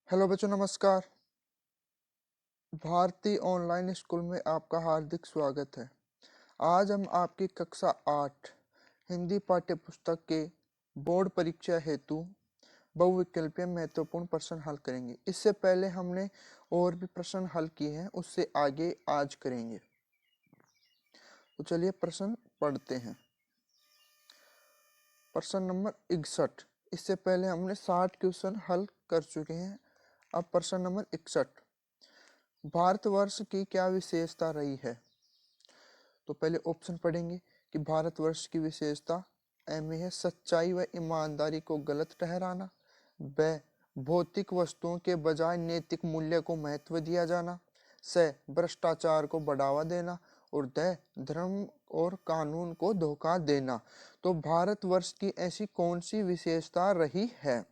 Hello बच्चों, नमस्कार। Bharti online school में आपका हार्दिक स्वागत है। आज हम आपकी कक्षा 8 हिंदी पाठ्य पुस्तक के बोर्ड परीक्षा हेतु बहुविकल्पीय महत्वपूर्ण प्रश्न हल करेंगे। इससे पहले हमने और भी प्रश्न हल किए हैं, उससे आगे आज करेंगे। तो चलिए प्रश्न पढ़ते हैं। प्रश्न नंबर 61। इससे पहले हमने 60 क्वेश्चन हल कर चुके हैं। अब प्रश्न नंबर 61। भारतवर्ष की क्या विशेषता रही है? तो पहले ऑप्शन पढ़ेंगे कि भारतवर्ष की विशेषता ए में है सच्चाई व ईमानदारी को गलत ठहराना, ब भौतिक वस्तुओं के बजाय नैतिक मूल्य को महत्व दिया जाना, स भ्रष्टाचार को बढ़ावा देना और द धर्म और कानून को धोखा देना। तो भारतवर्ष की ऐसी कौन सी विशेषता रही है?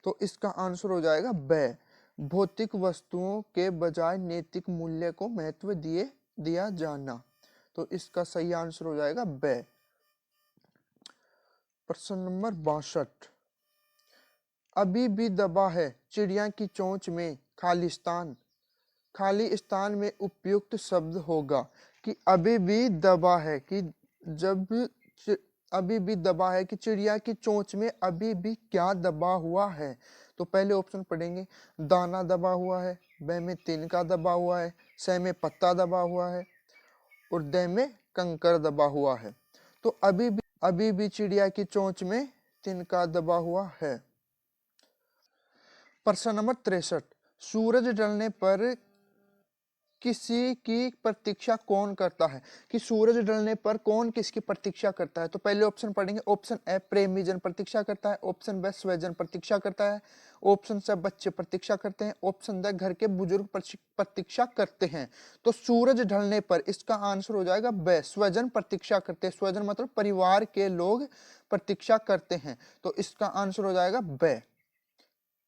तो इसका आंसर हो जाएगा ब भौतिक वस्तुओं के बजाय नैतिक मूल्य को महत्व दिया जाना। तो इसका सही आंसर हो जाएगा ब। प्रश्न नंबर 62। अभी भी दबा है चिड़िया की चोंच में खालिस्तान। खाली स्थान में उपयुक्त शब्द होगा कि अभी भी दबा है कि अभी भी दबा है कि चिड़िया की चोंच में अभी भी क्या दबा हुआ है? तो पहले ऑप्शन पढ़ेंगे, दाना दबा हुआ है, ब में तिनका दबा हुआ है, स में पत्ता दबा हुआ है और द में कंकर दबा हुआ है। तो अभी भी चिड़िया की चोंच में तिनका दबा हुआ है। प्रश्न नंबर 63। सूरज ढलने पर किसी की प्रतीक्षा कौन करता है? कि सूरज ढलने पर कौन किसकी प्रतीक्षा करता है? तो पहले ऑप्शन पढ़ेंगे। ऑप्शन ए प्रेमी जन प्रतीक्षा करता है, ऑप्शन बी स्वजन प्रतीक्षा करता है, ऑप्शन सी बच्चे प्रतीक्षा करते हैं, ऑप्शन डी घर के बुजुर्ग प्रतीक्षा करते हैं। तो सूरज ढलने पर इसका आंसर हो जाएगा बी स्वजन प्रतीक्षा करते हैं। स्वजन मतलब परिवार के लोग प्रतीक्षा करते हैं। तो इसका आंसर हो जाएगा बी।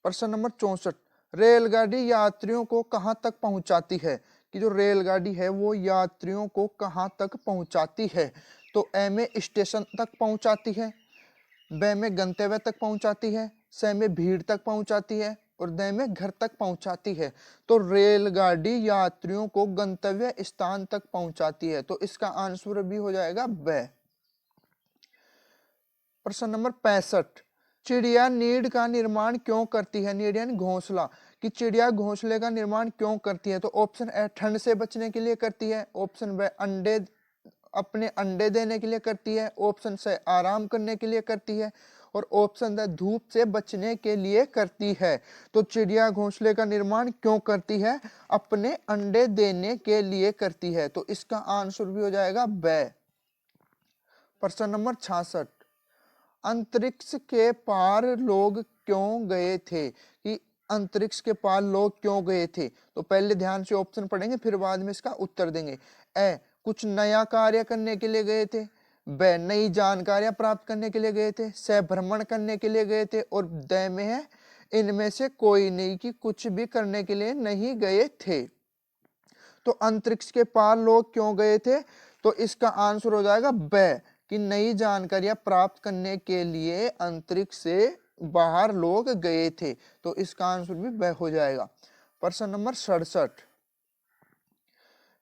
प्रश्न नंबर 64। रेलगाड़ी यात्रियों को कहां तक पहुंचाती है? कि जो रेलगाड़ी है वो यात्रियों को कहां तक पहुंचाती है? तो ए में स्टेशन तक पहुंचाती है, ब में गंतव्य तक पहुंचाती है, स में भीड़ तक पहुंचाती है और द में घर तक पहुंचाती है। तो रेलगाड़ी यात्रियों को गंतव्य स्थान तक पहुंचाती है। तो इसका आंसर भी हो जाएगा ब। प्रश्न नंबर 65। चिड़िया नीड का निर्माण क्यों करती है? नीड यानी घोंसला। कि चिड़िया घोंसले का निर्माण क्यों करती है? तो ऑप्शन ए ठंड से बचने के लिए करती है, ऑप्शन बी अपने अंडे देने के लिए करती है, ऑप्शन सी आराम करने के लिए करती है और ऑप्शन डी धूप से बचने के लिए करती है। तो चिड़िया घोंसले का निर्माण क्यों करती है? अपने अंडे देने के लिए करती है। तो इसका आंसर भी हो जाएगा बी। प्रश्न नंबर 66। अंतरिक्ष के पार लोग क्यों गए थे? कि अंतरिक्ष के पार लोग क्यों गए थे? तो पहले ध्यान से ऑप्शन पढ़ेंगे, फिर बाद में इसका उत्तर देंगे। ए कुछ नया कार्य करने के लिए गए थे, ब नई जानकारियां प्राप्त करने के लिए गए थे, स भ्रमण करने के लिए गए थे और द में है इनमें से कोई नहीं, कि कुछ भी करने के लिए नहीं गए थे। तो अंतरिक्ष के पार लोग क्यों गए थे? तो इसका आंसर हो जाएगा ब कि नई जानकारियां प्राप्त करने के लिए अंतरिक्ष से बाहर लोग गए थे। तो इसका आंसर भी ब हो जाएगा। प्रश्न नंबर 67।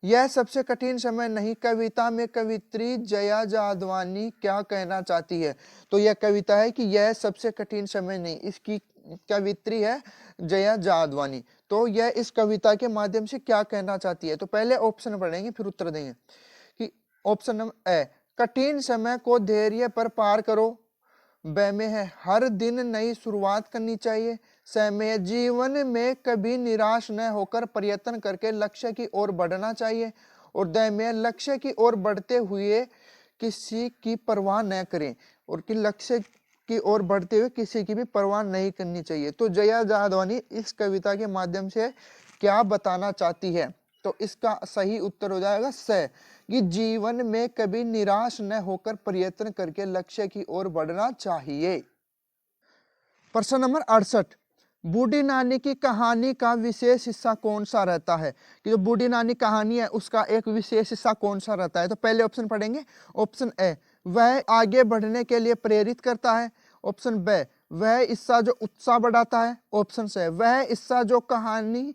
यह सबसे कठिन समय नहीं कविता में कवित्री जया जादवानी क्या कहना चाहती है? तो यह कविता है कि यह सबसे कठिन समय नहीं, इसकी कवित्री है जया जादवानी। तो यह इस कविता के माध्यम से क्या कहना चाहती है? तो पहले ऑप्शन पढ़ेंगे फिर उत्तर देंगे। कि ऑप्शन नंबर ए कठिन समय को धैर्य पर पार करो, ब में है हर दिन नई शुरुआत करनी चाहिए, स में है जीवन में कभी निराश न होकर प्रयत्न करके लक्ष्य की ओर बढ़ना चाहिए और द में लक्ष्य की ओर बढ़ते हुए किसी की परवाह न करें और कि लक्ष्य की ओर बढ़ते हुए किसी की भी परवाह नहीं करनी चाहिए। तो जया जादवानी इस कविता के माध्यम से क्या बताना चाहती है? तो इसका सही उत्तर हो जाएगा स कि जीवन में कभी निराश न होकर प्रयत्न करके लक्ष्य की ओर बढ़ना चाहिए। प्रश्न नंबर 68। बूढ़ी नानी की कहानी का विशेष हिस्सा कौन सा रहता है? कि जो बूढ़ी नानी कहानी है उसका एक विशेष हिस्सा कौन सा रहता है? तो पहले ऑप्शन पढ़ेंगे। ऑप्शन ए वह आगे बढ़ने के लिए प्रेरित करता है, ऑप्शन बी वह हिस्सा जो उत्साह बढ़ाता है, ऑप्शन से वह हिस्सा जो कहानी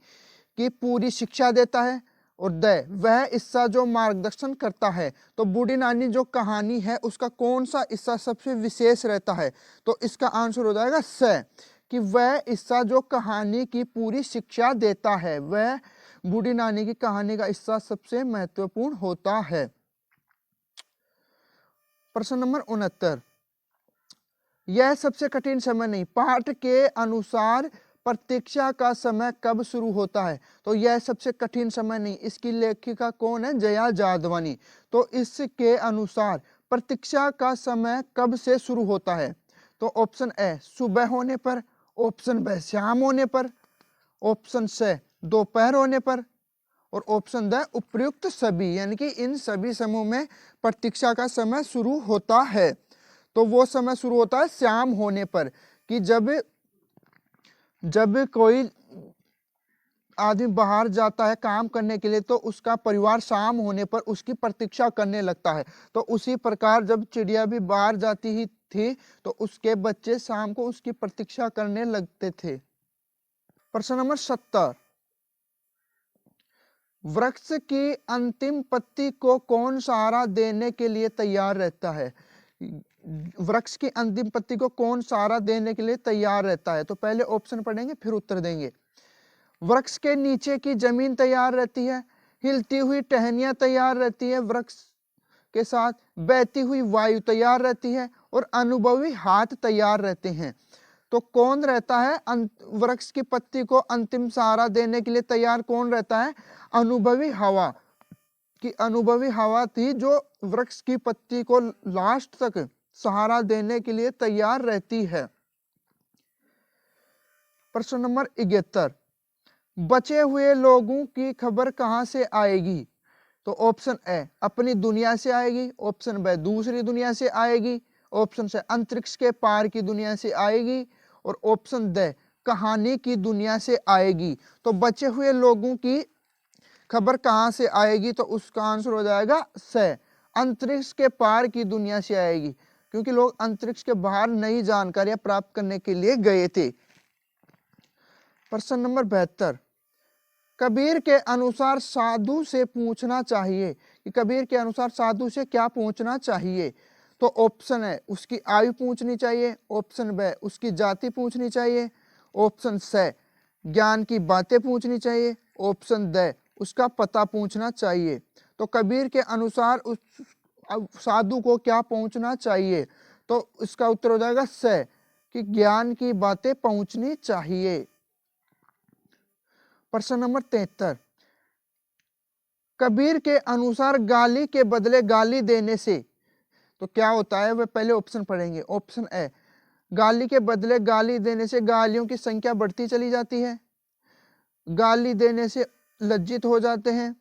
की पूरी शिक्षा देता है, और द वह हिस्सा जो मार्गदर्शन करता है। तो बूढ़ी नानी जो कहानी है उसका कौन सा हिस्सा सबसे विशेष रहता है? तो इसका आंसर हो जाएगा स, कि वह हिस्सा जो कहानी की पूरी शिक्षा देता है, वह बूढ़ी नानी की कहानी का हिस्सा सबसे महत्वपूर्ण होता है। प्रश्न नंबर 69, यह सबसे कठिन समय नहीं, पाठ के अनुसार प्रतीक्षा का समय कब शुरू होता है? तो यह सबसे कठिन समय नहीं, इसकी लेखिका कौन है? जया जादवानी। तो इसके अनुसार प्रतीक्षा का समय कब से शुरू होता है? तो ऑप्शन ए सुबह होने पर, ऑप्शन बी शाम होने पर, ऑप्शन सी दोपहर होने पर, और ऑप्शन द उपयुक्त सभी, यानी कि इन सभी समूह में प्रतीक्षा का समय शुरू होता है। तो वो समय शुरू होता है शाम होने पर, कि जब कोई आदमी बाहर जाता है काम करने के लिए तो उसका परिवार शाम होने पर उसकी प्रतीक्षा करने लगता है। तो उसी प्रकार जब चिड़िया भी बाहर जाती ही थी तो उसके बच्चे शाम को उसकी प्रतीक्षा करने लगते थे। प्रश्न नंबर 70, वृक्ष की अंतिम पत्ती को कौन सहारा देने के लिए तैयार रहता है? वृक्ष की अंतिम पत्ती को कौन सहारा देने के लिए तैयार रहता है? तो पहले ऑप्शन पढ़ेंगे फिर उत्तर देंगे। वृक्ष के नीचे की जमीन तैयार रहती है, हिलती हुई टहनियां तैयार रहती है, वृक्ष के साथ बहती हुई वायु तैयार रहती है, और अनुभवी हाथ तैयार रहते हैं। तो कौन रहता है वृक्ष की पत्ती को अंतिम सहारा देने के लिए तैयार? कौन रहता है? अनुभवी हवा, कि अनुभवी हवा थी जो वृक्ष की पत्ती को लास्ट तक सहारा देने के लिए तैयार रहती है। प्रश्न नंबर 71, बचे हुए लोगों की खबर कहां से आएगी? तो ऑप्शन ए अपनी दुनिया से आएगी, ऑप्शन बी दूसरी दुनिया से आएगी, ऑप्शन से अंतरिक्ष के पार की दुनिया से आएगी, और ऑप्शन द कहानी की दुनिया से आएगी। तो बचे हुए लोगों की खबर कहां से आएगी? तो उसका आंसर हो जाएगा स, अंतरिक्ष के पार की दुनिया से आएगी, क्योंकि लोग अंतरिक्ष के बाहर नई जानकारियां प्राप्त करने के लिए गए थे। प्रश्न नंबर 72, कबीर के अनुसार साधु से पूछना चाहिए, कि कबीर के अनुसार साधु से क्या पूछना चाहिए? तो ऑप्शन है उसकी आयु पूछनी चाहिए, ऑप्शन बी उसकी जाति पूछनी चाहिए, ऑप्शन सी ज्ञान की बातें पूछनी चाहिए, ऑप्शन द उसका पता पूछना चाहिए। तो कबीर के अनुसार उस साधु को क्या पूछना चाहिए? तो इसका उत्तर हो जाएगा स, कि ज्ञान की बातें पहुंचनी चाहिए। प्रश्न नंबर 73, कबीर के अनुसार गाली के बदले गाली देने से तो क्या होता है? वह पहले ऑप्शन पढ़ेंगे। ऑप्शन ए गाली के बदले गाली देने से गालियों की संख्या बढ़ती चली जाती है, गाली देने से लज्जित हो जाते हैं,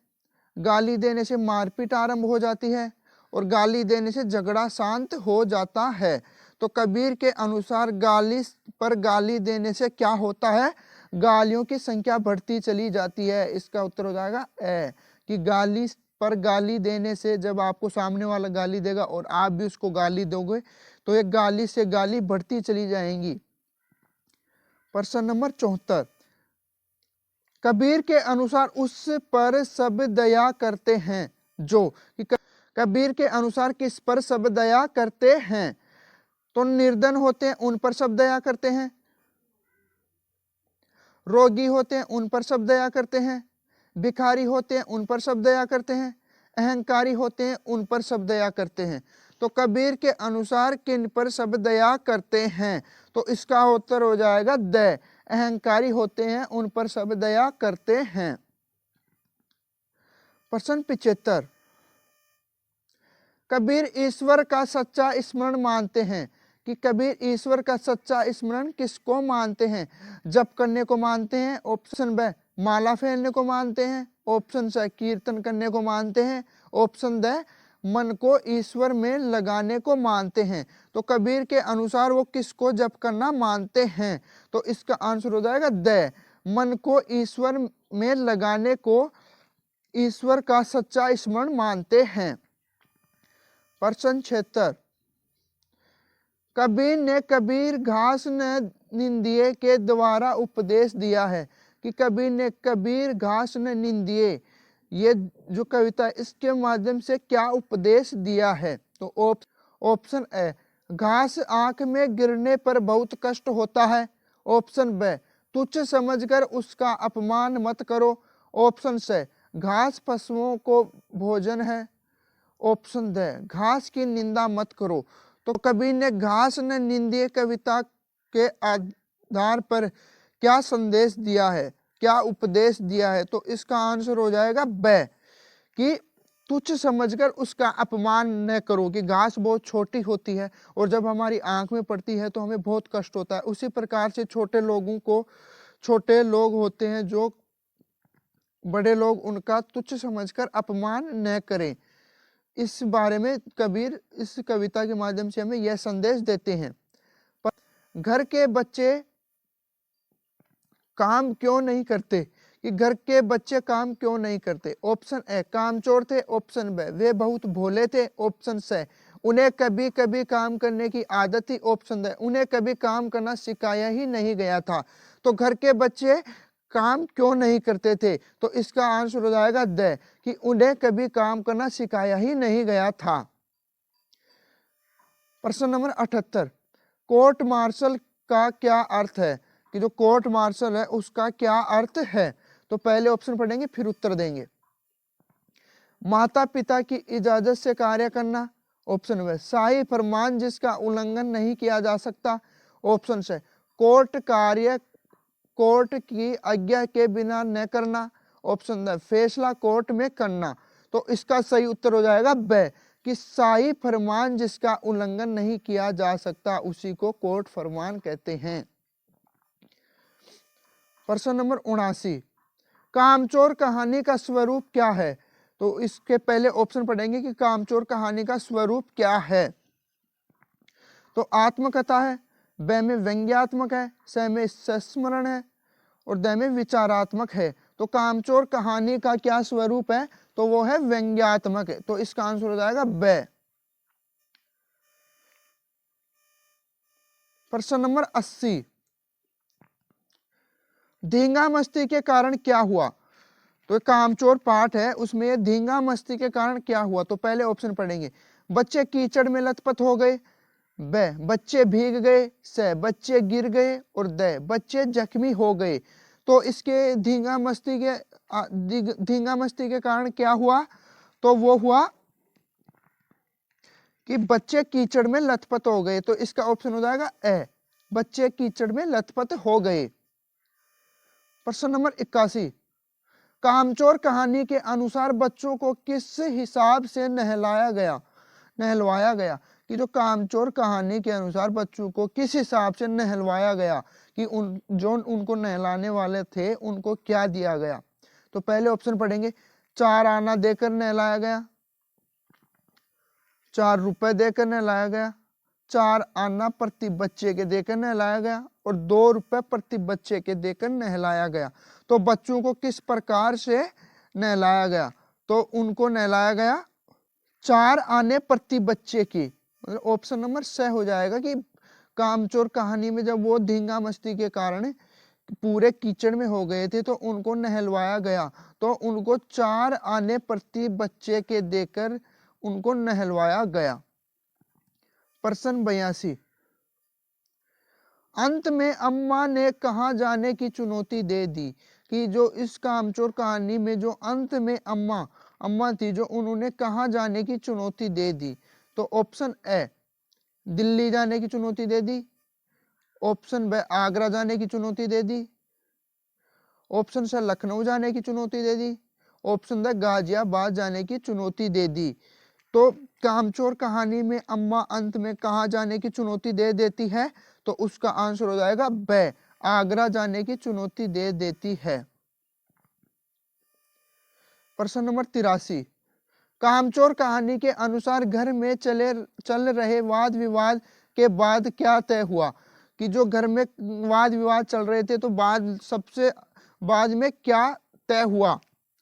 गाली देने से मारपीट आरंभ हो जाती है, और गाली देने से झगड़ा शांत हो जाता है। तो कबीर के अनुसार गाली पर गाली देने से क्या होता है? गालियों की संख्या बढ़ती चली जाती है। इसका उत्तर हो जाएगा ए, कि गाली पर गाली देने से जब आपको सामने वाला गाली देगा और आप भी उसको गाली दोगे तो एक गाली से गाली बढ़ती चली जाएंगी। प्रश्न नंबर 74, कबीर के अनुसार उस पर सब दया करते हैं जो, कि कबीर के अनुसार किस पर सब दया करते हैं? तो निर्धन होते हैं उन पर सब दया करते हैं, रोगी होते हैं उन पर सब दया करते हैं, भिखारी होते हैं उन पर सब दया करते हैं, अहंकारी होते हैं उन पर सब दया करते हैं। तो कबीर के अनुसार किन पर सब दया करते हैं? तो इसका उत्तर हो जाएगा द, अहंकारी होते हैं उन पर सब दया करते हैं। प्रश्न 75, कबीर ईश्वर का सच्चा स्मरण मानते हैं, कि कबीर ईश्वर का सच्चा स्मरण किसको मानते हैं? जप करने को मानते हैं, ऑप्शन बी माला फेरने को मानते हैं, ऑप्शन सी कीर्तन करने को मानते हैं, ऑप्शन द मन को ईश्वर में लगाने को मानते हैं। तो कबीर के अनुसार वो किसको जप करना मानते हैं? तो इसका आंसर हो जाएगा द, मन को ईश्वर में लगाने को ईश्वर का सच्चा स्मरण मानते हैं। प्रश्न 76, कबीर ने कबीर घास न निंदिए के द्वारा उपदेश दिया है, कि कबीर ने कबीर घास न निंदिए, ये जो कविता है इसके माध्यम से क्या उपदेश दिया है। तो ऑप्शन ए, घास आंख में गिरने पर बहुत कष्ट होता है। ऑप्शन बी, तुच्छ समझकर उसका अपमान मत करो। ऑप्शन सी, घास पशुओं को भोजन है। ऑप्शन डी, घास की निंदा मत करो। तो कबीर ने घास न निंदिए कविता के आधार पर क्या संदेश दिया है, क्या उपदेश दिया है। तो इसका आंसर हो जाएगा बे, कि तुच्छ समझकर उसका अपमान न करो, कि घास बहुत छोटी होती है और जब हमारी आंख में पड़ती है तो हमें बहुत कष्ट होता है। उसी प्रकार से छोटे लोगों को, छोटे लोग होते हैं जो बड़े लोग, उनका तुच्छ समझकर अपमान न करें। इस बारे में कबीर इस कविता के माध्यम से हमें यह संदेश देते हैं। घर के बच्चे काम क्यों नहीं करते, कि घर के बच्चे काम क्यों नहीं करते। ऑप्शन ए, कामचोर थे। ऑप्शन बी, वे बहुत भोले थे। ऑप्शन सी, उन्हें कभी कभी काम करने की आदत थी। ऑप्शन डी, उन्हें कभी काम करना सिखाया ही नहीं गया था। तो घर के बच्चे काम क्यों नहीं करते थे, तो इसका आंसर हो जाएगा द, कि उन्हें कभी काम करना सिखाया ही नहीं गया था। प्रश्न नंबर 78, कोर्ट मार्शल का क्या अर्थ है, कि जो कोर्ट मार्शल है उसका क्या अर्थ है। तो पहले ऑप्शन पढ़ेंगे फिर उत्तर देंगे। माता पिता की इजाजत से कार्य करना। ऑप्शन बी, शाही फरमान जिसका उल्लंघन नहीं किया जा सकता। ऑप्शन सी, कोर्ट कार्य कोर्ट की आज्ञा के बिना न करना। ऑप्शन डी, फैसला कोर्ट में करना। तो इसका सही उत्तर हो जाएगा बी, कि शाही फरमान जिसका उल्लंघन नहीं किया जा सकता उसी को कोर्ट फरमान कहते हैं। प्रश्न नंबर 79, कामचोर कहानी का स्वरूप क्या है। तो इसके पहले ऑप्शन पढ़ेंगे कि कामचोर कहानी का स्वरूप क्या है। तो आत्मकथा है, ब में व्यंग्यात्मक है, स में संस्मरण है और द में विचारात्मक है। तो कामचोर कहानी का क्या स्वरूप है, तो वो है व्यंग्यात्मक है। तो इसका आंसर हो जाएगा ब। प्रश्न नंबर 80, धींगा मस्ती के कारण क्या हुआ। तो कामचोर पाठ है, उसमें धींगा मस्ती के कारण क्या हुआ। तो पहले ऑप्शन पढ़ेंगे, बच्चे कीचड़ में लथपथ हो गए। ब, बच्चे भीग गए। स, बच्चे गिर गए और द, बच्चे जख्मी हो गए। तो इसके धींगा मस्ती के कारण क्या हुआ, तो वो हुआ कि बच्चे कीचड़ में लथपथ हो गए। तो इसका ऑप्शन हो जाएगा ए, बच्चे कीचड़ में लथपथ हो गए। प्रश्न नंबर 81, कामचोर कहानी के अनुसार बच्चों को किस हिसाब से नहलवाया गया, कि जो कामचोर कहानी के अनुसार बच्चों को किस हिसाब से नहलवाया गया, कि उनको नहलाने वाले थे उनको क्या दिया गया। तो पहले ऑप्शन पढ़ेंगे, 4 आना देकर नहलाया गया, 4 रुपए देकर नहलाया गया, 4 आना प्रति बच्चे के देकर नहलाया गया और 2 रुपए प्रति बच्चे के देकर नहलाया गया। तो बच्चों को किस प्रकार से नहलाया गया, तो उनको नहलाया गया 4 आने प्रति बच्चे की। मतलब ऑप्शन नंबर स हो जाएगा, कि कामचोर कहानी में जब वो धींगा मस्ती के कारण पूरे कीचड़ में हो गए थे तो उनको नहलवाया गया, तो उनको 4 आने प्रति बच्चे के देकर उनको नहलवाया गया। प्रश्न 82, अंत में अम्मा ने कहाँ जाने की चुनौती दे दी, कि जो इस कामचोर कहानी में जो अंत में अम्मा थी, जो उन्होंने कहाँ जाने की चुनौती दे दी। तो ऑप्शन ए, दिल्ली जाने की चुनौती दे दी। ऑप्शन बी, आगरा जाने की चुनौती दे दी। ऑप्शन सी, लखनऊ जाने की चुनौती दे दी। ऑप्शन डी, गाजियाबाद जाने की चुनौती दे दी। तो कामचोर कहानी में अम्मा अंत में कहाँ जाने की चुनौती दे देती है, तो उसका आंसर हो जाएगा ब, आगरा जाने की चुनौती दे देती है। प्रश्न नंबर 83, कामचोर कहानी के अनुसार घर में चल रहे वाद विवाद के बाद क्या तय हुआ, कि जो घर में वाद विवाद चल रहे थे तो सबसे बाद में क्या तय हुआ।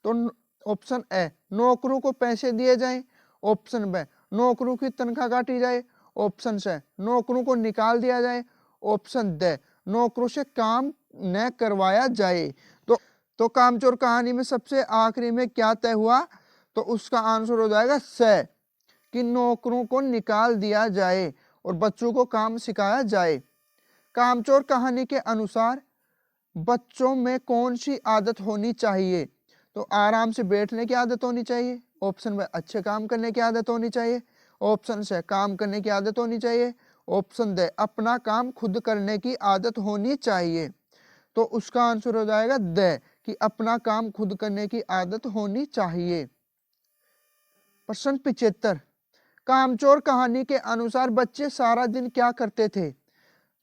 तो ऑप्शन ए, नौकरों को पैसे दिए जाएं। ऑप्शन बी, नौकरों की तनख्वाह काटी जाए। ऑप्शन से नौकरों को निकाल दिया जाए, ऑप्शन द नौकरों से काम न करवाया जाए। तो कामचोर कहानी में सबसे आखिरी में क्या तय हुआ, तो उसका आंसर हो जाएगा स, कि नौकरों को निकाल दिया जाए और बच्चों को काम सिखाया जाए। कामचोर कहानी के अनुसार बच्चों में कौन सी आदत होनी चाहिए, तो आराम से बैठने की आदत होनी चाहिए, ऑप्शन बी अच्छे काम करने की आदत होनी चाहिए, ऑप्शन से काम करने की आदत होनी चाहिए, ऑप्शन द अपना काम खुद करने की आदत होनी चाहिए। तो उसका आंसर हो जाएगा द, कि अपना काम खुद करने की आदत होनी चाहिए। प्रश्न 75, कामचोर कहानी के अनुसार बच्चे सारा दिन क्या करते थे,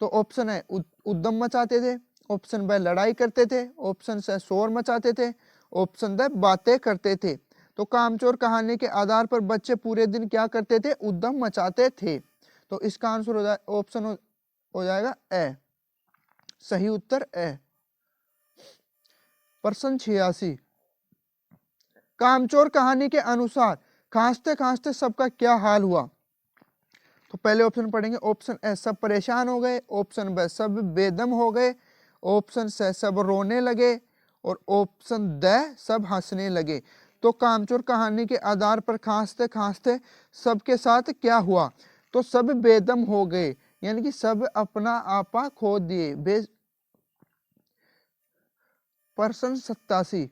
तो ऑप्शन है उद्यम मचाते थे, ऑप्शन बी लड़ाई करते थे, ऑप्शन से शोर मचाते थे, ऑप्शन द बातें करते थे। तो कामचोर कहानी के आधार पर बच्चे पूरे दिन क्या करते थे, उद्यम मचाते थे। तो इसका आंसर हो जाए ऑप्शन हो जाएगा ए, सही उत्तर ए। प्रश्न 86, कामचोर कहानी के अनुसार खांसते खांसते सबका क्या हाल हुआ, तो पहले ऑप्शन पढ़ेंगे, ऑप्शन ए सब परेशान हो गए, ऑप्शन बी सब बेदम हो गए, ऑप्शन से सब रोने लगे और ऑप्शन द सब हंसने लगे। तो कामचोर कहानी के आधार पर खांसते खांसते सबके साथ क्या हुआ, तो सब बेदम हो गए, यानी कि सब अपना आपा खो दिए। प्रश्न 87,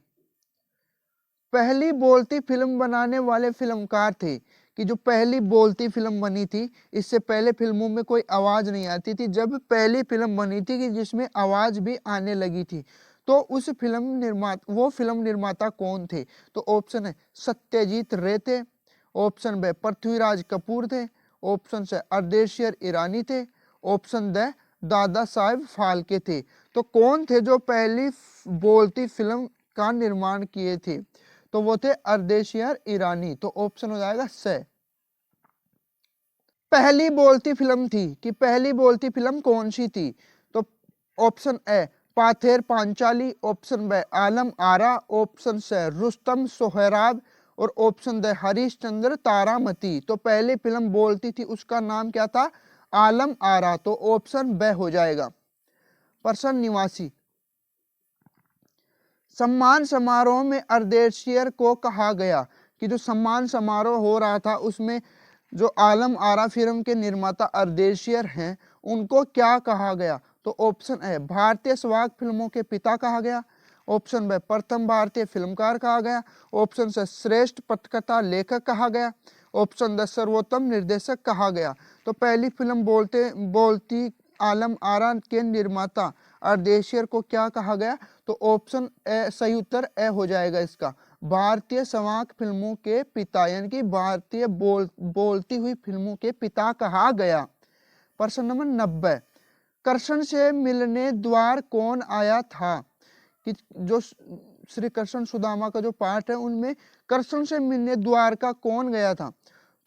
पहली बोलती फिल्म बनाने वाले फिल्मकार थे, कि जो पहली बोलती फिल्म बनी थी, इससे पहले फिल्मों में कोई आवाज नहीं आती थी, जब पहली फिल्म बनी थी कि जिसमें आवाज भी आने लगी थी, तो उस वो फिल्म निर्माता कौन थे, तो ऑप्शन है सत्यजीत रे थे, ऑप्शन बी पृथ्वीराज कपूर थे, ऑप्शन से अर्देशियर ईरानी थे, ऑप्शन द दादा साहेब फाल्के थे। तो कौन थे जो पहली बोलती फिल्म का निर्माण किए थे, तो वो थे अर्देशियर ईरानी। तो ऑप्शन हो जाएगा से। पहली बोलती फिल्म थी, कि पहली बोलती फिल्म कौन सी थी, तो option A Pather Panchali, option B Alam Ara, option C Rustom Sohrab और ऑप्शन द हरिश्चंद्र तारामती। तो पहली फिल्म बोलती थी उसका नाम क्या था, आलम आरा। तो ऑप्शन बी हो जाएगा। प्रश्न 89, सम्मान समारोह में अर्देशियर को कहा गया, कि जो सम्मान समारोह हो रहा था उसमें जो आलम आरा फिल्म के निर्माता अर्देशियर हैं उनको क्या कहा गया, तो ऑप्शन है भारतीय स्वाग फिल्मों के पिता कहा गया, ऑप्शन बी प्रथम भारतीय फिल्मकार कहा गया, ऑप्शन से श्रेष्ठ पटकथा लेखक कहा गया, ऑप्शन द सर्वोत्तम निर्देशक कहा गया। तो पहली फिल्म बोलती आलम आरा के निर्माता अर्देशियर को क्या कहा गया, तो ऑप्शन ए सही उत्तर ए हो जाएगा इसका, भारतीय संवाद फिल्मों के पिता, यानी कि भारतीय बोलती हुई फिल्मों के पिता कहा गया। प्रश्न नंबर 90, कृष्ण से मिलने द्वार कौन आया था, कि जो श्री कृष्ण सुदामा का जो पाठ है उनमें कृष्ण से मिलने द्वारका कौन गया था,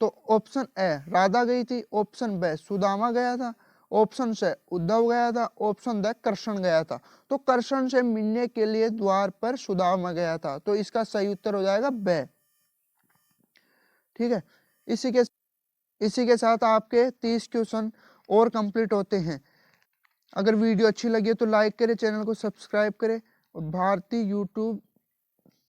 तो ऑप्शन ए राधा गई थी, ऑप्शन बी सुदामा गया था, ऑप्शन से उद्धव गया था, ऑप्शन द कृष्ण गया था। तो कृष्ण से मिलने के लिए द्वार पर सुदामा गया था। तो इसका सही उत्तर हो जाएगा बे। ठीक है, इसी के साथ आपके 30 क्वेश्चन और कंप्लीट होते हैं। अगर वीडियो अच्छी लगी तो लाइक करें, चैनल को सब्सक्राइब करें और भारती यूट्यूब